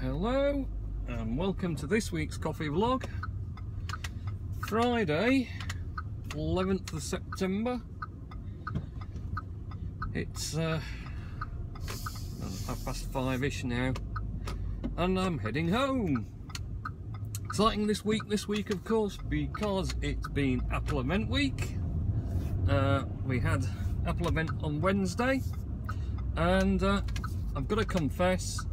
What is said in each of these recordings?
Hello and welcome to this week's coffee vlog. Friday 11th of September. It's 5:30ish now and I'm heading home. Exciting this week of course, because it's been Apple event week. We had Apple event on Wednesday and I've got to confess,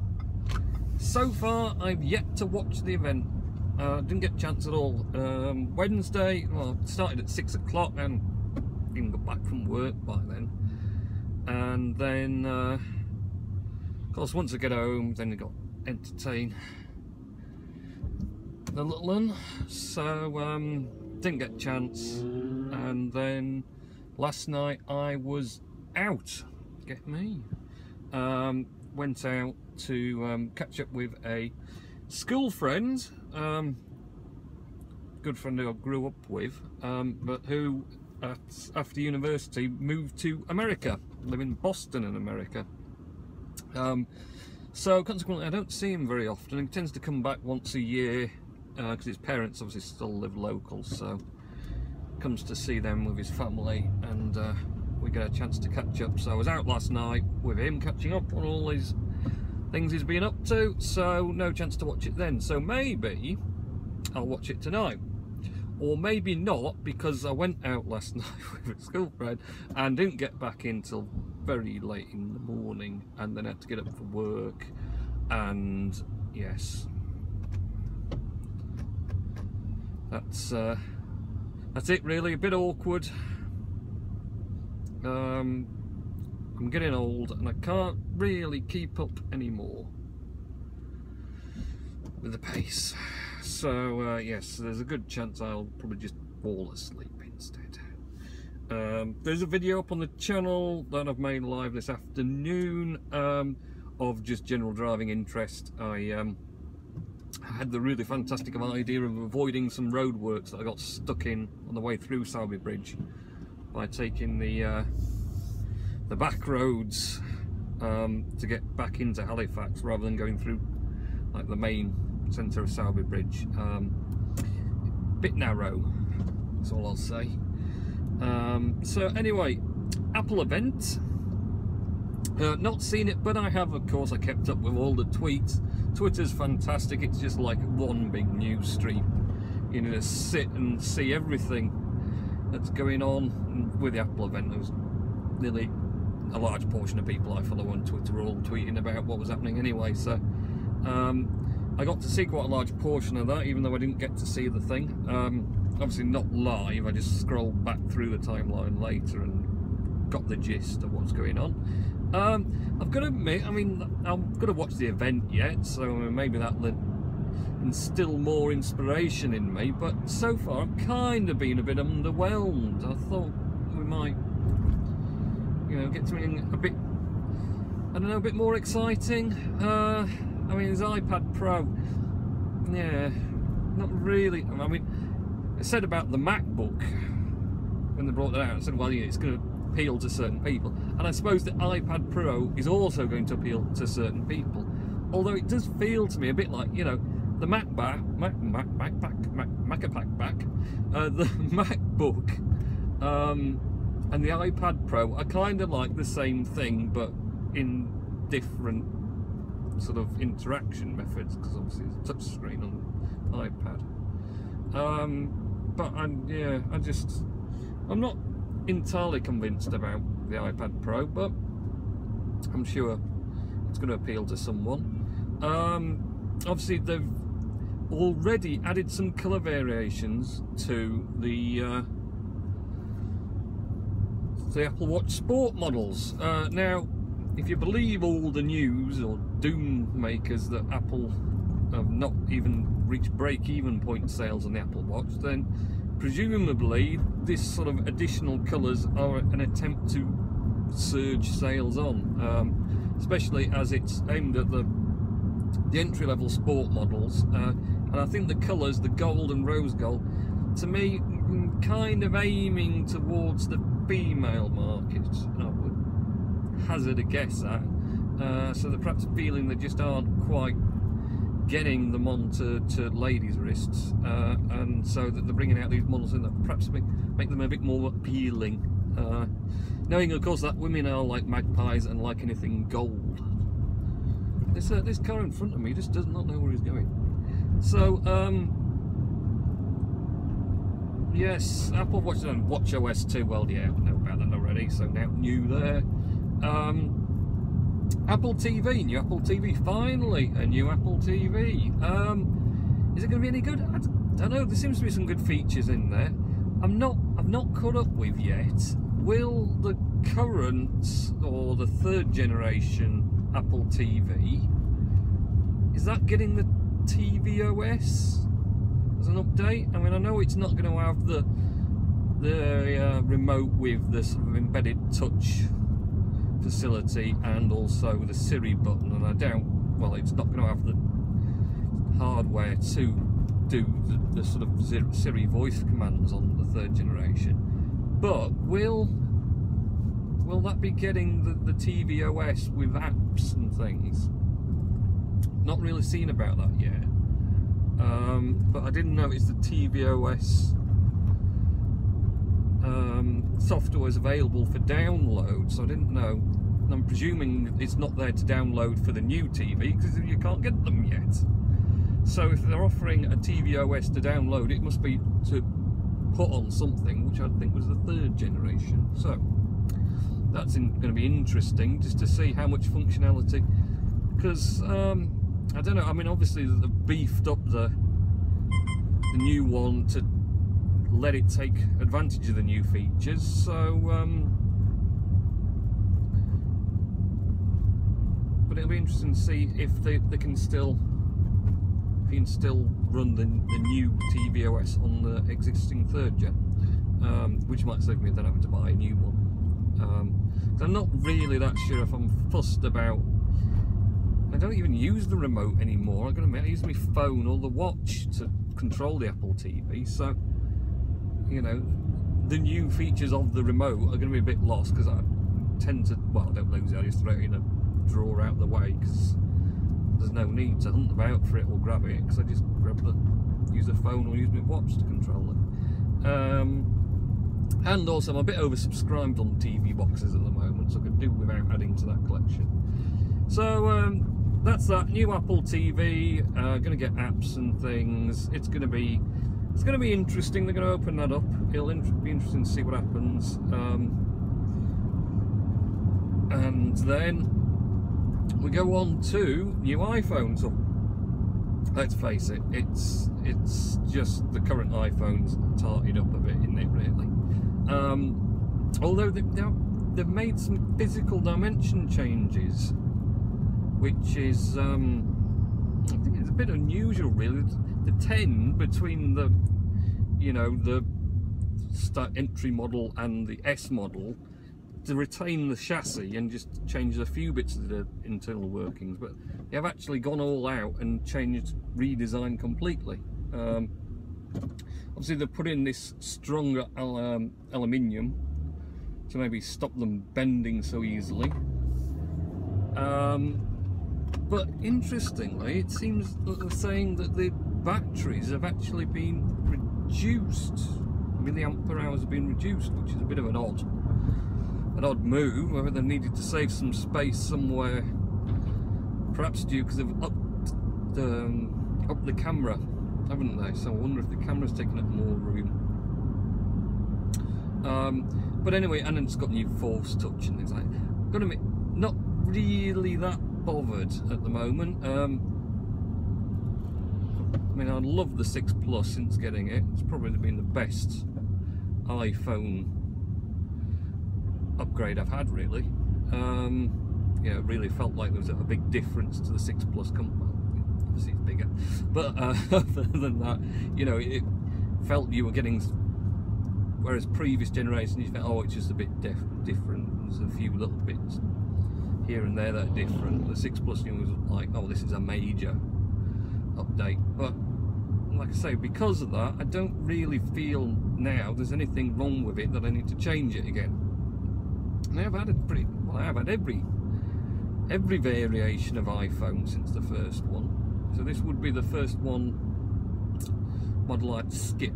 so far I've yet to watch the event. Didn't get a chance at all. Wednesday, well, it started at 6 o'clock and didn't get back from work by then. And then, of course, once I get home, then I got entertain the little one. So, didn't get a chance. And then last night I was out. Get me. Went out to catch up with a school friend, good friend who I grew up with, but who after university moved to America, live in Boston in America. So consequently I don't see him very often. He tends to come back once a year because his parents obviously still live local, so comes to see them with his family, and we get a chance to catch up. So I was out last night with him catching up on all these things he's been up to, so no chance to watch it then. So maybe I'll watch it tonight, or maybe not, because I went out last night with a school friend and didn't get back in till very late in the morning, and then had to get up for work. And yes, that's it really. A bit awkward. I'm getting old and I can't really keep up anymore with the pace. So yes, there's a good chance I'll probably just fall asleep instead. There's a video up on the channel that I've made live this afternoon of just general driving interest. I had the really fantastic idea of avoiding some roadworks that I got stuck in on the way through Sowerby Bridge by taking the back roads to get back into Halifax rather than going through like the main centre of Sowerby Bridge. Bit narrow, that's all I'll say. So anyway, Apple event. Not seen it, but I have, of course. I kept up with all the tweets. Twitter's fantastic. It's just like one big news stream. You know, to sit and see everything that's going on with the Apple event. There was nearly a large portion of people I follow on Twitter were all tweeting about what was happening anyway. So I got to see quite a large portion of that, even though I didn't get to see the thing. Obviously not live. I just scrolled back through the timeline later and got the gist of what's going on. I've got to admit, I mean, I'm going to watch the event yet, so maybe that'll instill more inspiration in me, but so far I've kind of been a bit underwhelmed. I thought we might, you know, get something a bit, I don't know, a bit more exciting. I mean, his iPad Pro, yeah, not really. I mean, it said about the MacBook when they brought that out, I said, well, yeah, it's going to appeal to certain people, and I suppose the iPad Pro is also going to appeal to certain people, although it does feel to me a bit like, you know, the the MacBook and the iPad Pro are kind of like the same thing, but in different sort of interaction methods, because obviously it's a touch screen on iPad. But I'm not entirely convinced about the iPad Pro, but I'm sure it's going to appeal to someone. Obviously they've already added some colour variations to the Apple Watch Sport models. Now, if you believe all the news or doom makers that Apple have not even reached break-even point sales on the Apple Watch, then presumably this sort of additional colours are an attempt to surge sales on, especially as it's aimed at the entry-level sport models, and I think the colours, the gold and rose gold, to me kind of aiming towards the female market, I would hazard a guess at. So they're perhaps feeling they just aren't quite getting them onto ladies' wrists, and so that they're bringing out these models and that perhaps make them a bit more appealing, knowing of course that women are like magpies and like anything gold. This car in front of me just does not know where he's going. So yes, Apple Watch and WatchOS 2, well yeah, I know about that already, so now new there. Apple TV, new Apple TV, finally a new Apple TV. Is it going to be any good? I don't know. There seems to be some good features in there. I've not caught up with yet. Will the current or the third generation Apple TV, is that getting the tvOS as an update? I mean, I know it's not going to have the remote with the sort of embedded touch facility and also the Siri button, and I doubt, well, it's not going to have the hardware to do the sort of Siri voice commands on the third generation. But will that be getting the tvOS with apps and things? Not really seen about that yet. But I didn't notice the tvOS software is available for download, so I didn't know. I'm presuming it's not there to download for the new TV because you can't get them yet. So if they're offering a tvOS to download, it must be to put on something, which I think was the third generation. So that's going to be interesting just to see how much functionality, because I don't know, I mean obviously they've beefed up the new one to let it take advantage of the new features, so but it'll be interesting to see if they can still run the new tvOS on the existing third gen, which might save me then having to buy a new one. I'm not really that sure if I'm fussed about. I don't even use the remote anymore. I use my phone or the watch to control the Apple TV, so you know, the new features of the remote are going to be a bit lost because I tend to, well, I don't lose it, I just throw it in a drawer out of the way because there's no need to hunt about for it or grab it, because I just use a phone or use my watch to control it. And also I'm a bit oversubscribed on TV boxes at the moment, so I could do without adding to that collection. So that's that new Apple TV. Going to get apps and things. It's going to be interesting. They're going to open that up. It'll be interesting to see what happens. And then we go on to new iPhones. Let's face it, it's just the current iPhones tarted up a bit, isn't it, really? Although they've made some physical dimension changes, which is I think it's a bit unusual, really. The 10 between the, you know, the entry model and the S model, to retain the chassis and just change a few bits of the internal workings, but they have actually gone all out and redesigned completely. Obviously they've put in this stronger aluminium to maybe stop them bending so easily. But interestingly, it seems that they're saying that the batteries have actually been reduced. Milliamp per hours have been reduced, which is a bit of an odd move. Whether they needed to save some space somewhere, perhaps due because they've upped the camera, haven't they? So I wonder if the camera's taking up more room. But anyway, and it's got new Force Touch and things like that. Gotta admit, not really that bothered at the moment. I mean, I love the 6 Plus since getting it. It's probably been the best iPhone upgrade I've had, really. Yeah, it really felt like there was a big difference to the 6 Plus. Obviously it's bigger, but other than that, you know, it felt you were getting, whereas previous generations you felt, oh, it's just a bit different. There's a few little bits here and there that are different. The 6 Plus, you know, was like, oh, this is a major update. But like I say, because of that, I don't really feel now there's anything wrong with it that I need to change it again. And I have had I have had every variation of iPhone since the first one. So this would be the first model I'd skip.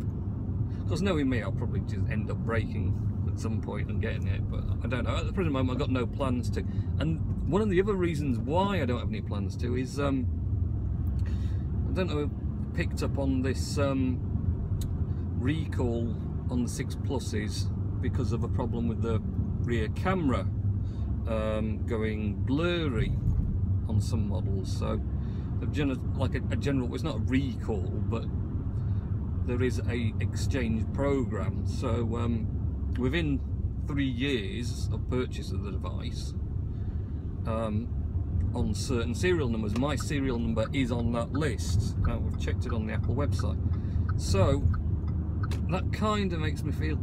Because knowing me, I'll probably just end up breaking at some point and getting it, but I don't know. At the present moment, I've got no plans to. And one of the other reasons why I don't have any plans to is, I don't know, I picked up on this recall on the 6 Pluses because of a problem with the rear camera going blurry on some models. So like a general, it's not a recall, but there is a exchange program. So within 3 years of purchase of the device, on certain serial numbers, my serial number is on that list. We've checked it on the Apple website. So that kind of makes me feel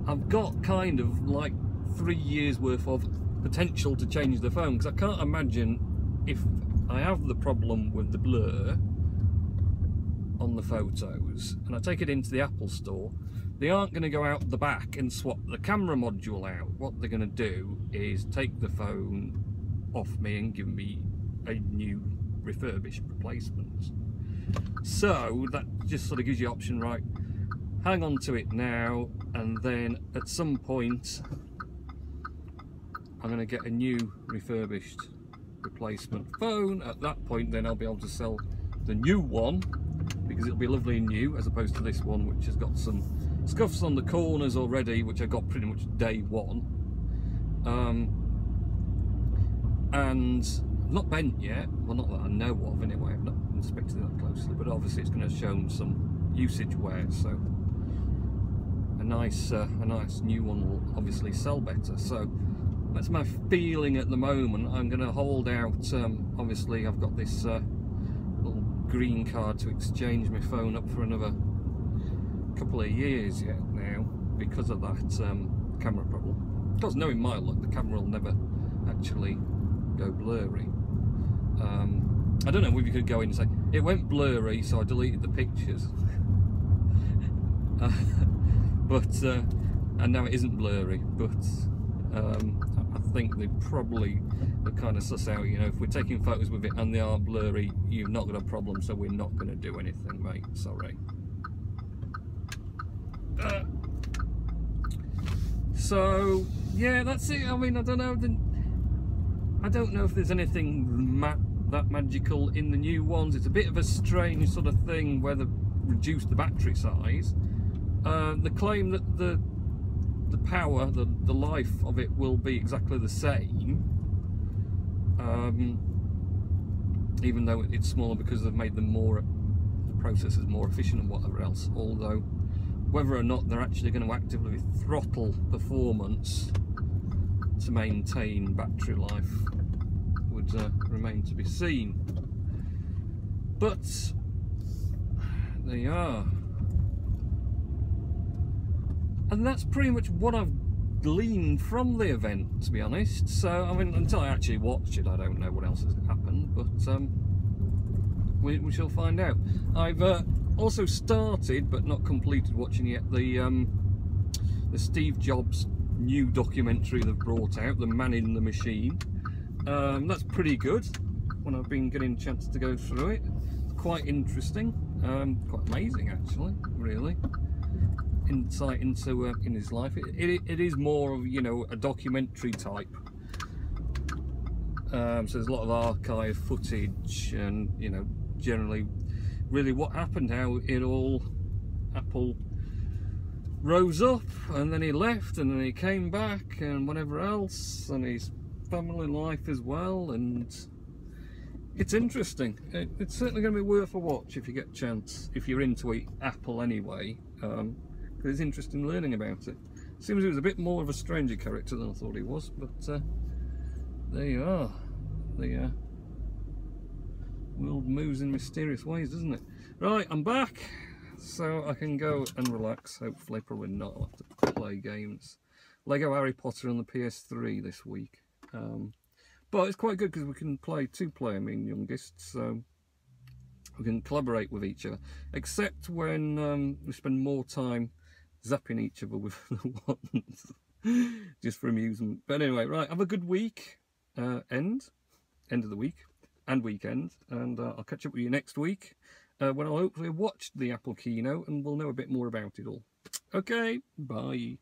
I've got kind of like 3 years worth of potential to change the phone, because I can't imagine if I have the problem with the blur on the photos and I take it into the Apple store, they aren't going to go out the back and swap the camera module out. What they're going to do is take the phone off me and give me a new refurbished replacement. So that just sort of gives you the option, right, hang on to it now, and then at some point I'm going to get a new refurbished replacement phone. At that point then I'll be able to sell the new one, because it'll be lovely and new, as opposed to this one which has got some scuffs on the corners already, which I got pretty much day one, and not bent yet. Well, not that I know of anyway, I've not inspected it that closely, but obviously it's going to have shown some usage wear, so a nice new one will obviously sell better. So that's my feeling at the moment. I'm going to hold out. Obviously I've got this little green card to exchange my phone up for another couple of years yet now, because of that camera problem. Because knowing my luck, the camera will never actually go blurry. I don't know if you could go in and say it went blurry, so I deleted the pictures. And now it isn't blurry, but I think they probably kind of suss out, you know, if we're taking photos with it and they are blurry, you've not got a problem, so we're not going to do anything, mate, sorry. So yeah, that's it. I mean, I don't know if there's anything that magical in the new ones. It's a bit of a strange sort of thing where they reduced the battery size. The claim that the power, the life of it will be exactly the same, even though it's smaller because they've made them the processors more efficient and whatever else. Although whether or not they're actually going to actively throttle performance to maintain battery life would remain to be seen. But there you are. And that's pretty much what I've gleaned from the event, to be honest. So, I mean, until I actually watched it, I don't know what else has happened, but we shall find out. I've also started, but not completed watching yet, the Steve Jobs new documentary they've brought out, The Man in the Machine. That's pretty good. When I've been getting a chance to go through it, it's quite interesting, quite amazing actually, really. Insight into in his life. It is more of, you know, a documentary type. So there's a lot of archive footage, and you know, generally, really what happened, how it all, Apple rose up, and then he left, and then he came back, and whatever else, and his family life as well, and it's interesting. It's certainly going to be worth a watch if you get a chance, if you're into Apple anyway. It's interesting learning about it. Seems he was a bit more of a stranger character than I thought he was, but there you are. The world moves in mysterious ways, doesn't it? Right, I'm back, so I can go and relax. Hopefully, probably not. I'll have to play games. Lego Harry Potter on the PS3 this week. But it's quite good because we can play two-player, me and youngest, so we can collaborate with each other. Except when we spend more time zapping each other with the wands, just for amusement. But anyway, right, have a good week. End of the week. and weekend, and I'll catch up with you next week when I'll hopefully have watched the Apple keynote and we'll know a bit more about it all. Okay, bye.